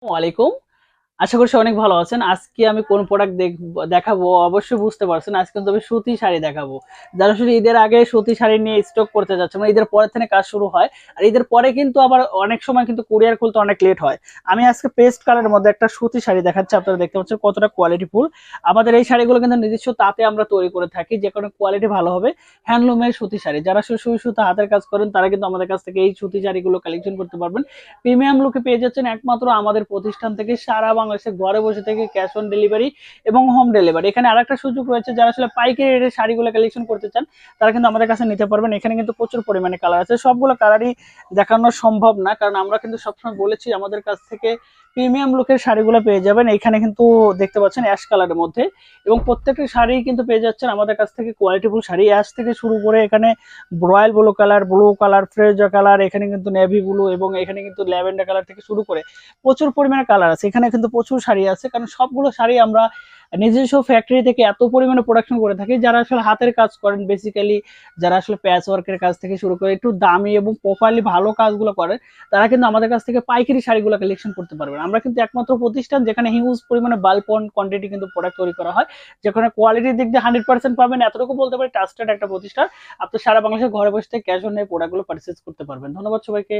ওয়ালাইকুম। আশা করছি অনেক ভালো আছেন। আজকে আমি কোন প্রোডাক্ট দেখাবো অবশ্যই বুঝতে পারছেন। আজকে কিন্তু আমি সুতি শাড়ি দেখাবো। যারা আসলে ঈদের আগে সুতি শাড়ি নিয়ে স্টক করতে যাচ্ছে, মানে ঈদের পরে থেকে কাজ শুরু হয়। আর ঈদের পরে কিন্তু আবার অনেক সময় কিন্তু কুরিয়ার খুলতে অনেক লেট হয়। আমি আজকে পেস্ট কালারের মধ্যে একটা সুতি শাড়ি দেখাচ্ছি, আপনারা দেখতে পাচ্ছেন কতটা কোয়ালিটি ফুল। আমাদের এই শাড়িগুলো কিন্তু নিজস্ব তাঁতে আমরা তৈরি করে থাকি, যে কোনো কোয়ালিটি ভালো হবে। হ্যান্ডলুমের সুতি শাড়ি, যারা আসলে সুই সুতা হাতের কাজ করেন তারা কিন্তু আমাদের কাছ থেকে এই সুতি শাড়িগুলো কালেকশন করতে পারবেন। প্রিমিয়াম লুকে পেয়ে যাচ্ছেন একমাত্র আমাদের প্রতিষ্ঠান থেকে। সারা বাংলাদেশে ঘরে বসে থেকে ক্যাশ অন ডেলিভারি এবং হোম ডেলিভারি। এখানে আরেকটা সুযোগ রয়েছে, যারা আসলে পাইকারি রেটে শাড়িগুলো কালেকশন করতে চান তারা কিন্তু আমাদের কাছে নিতে পারবেন। এখানে কিন্তু প্রচুর পরিমাণে কালার আছে, সবগুলো কালারই দেখানো সম্ভব না, কারণ আমরা কিন্তু সবসময় বলেছি আমাদের কাছ থেকে প্রিমিয়াম লুকের শাড়িগুলো পেয়ে যাবেন। এখানে কিন্তু দেখতে পাচ্ছেন অ্যাশ কালারের মধ্যে, এবং প্রত্যেকটা শাড়ি কিন্তু পেয়ে যাচ্ছেন আমাদের কাছ থেকে কোয়ালিটিফুল শাড়ি। অ্যাশ থেকে শুরু করে এখানে রয়্যাল ব্লু কালার, ফ্রেজা কালার, এখানে কিন্তু নেভি ব্লু, এবং এখানে কিন্তু ল্যাভেন্ডার কালার থেকে শুরু করে প্রচুর পরিমাণে কালার আছে। এখানে কিন্তু প্রচুর শাড়ি আছে, কারণ সবগুলো শাড়ি আমরা নিজস্ব ফ্যাক্টরি থেকে এত পরিমাণে প্রোডাকশন করে থাকি। যারা আসলে হাতের কাজ করেন বেসিক্যালি, যারা আসলে প্যাচ ওয়ার্কের কাজ থেকে শুরু করে একটু দামি এবং প্রপারলি ভালো কাজগুলো করে, তারা কিন্তু আমাদের কাছ থেকে পাইকারি শাড়িগুলো কালেকশন করতে পারবেন। আমরা কিন্তু একমাত্র প্রতিষ্ঠান যেখানে হিউজ পরিমাণে বাল্ক কোয়ান্টিটি কিন্তু প্রোডাক্ট তৈরি করা হয়, যেখানে কোয়ালিটির দিক দিয়ে 100% পাবেন। এতটুকু বলতে পারি, ট্রাস্টেড একটা প্রতিষ্ঠান। আপনি সারা বাংলাদেশে ঘরে বসে থেকে ক্যাশ অন প্রোডাক্টগুলো পারচেজ করতে পারবেন। ধন্যবাদ সবাইকে।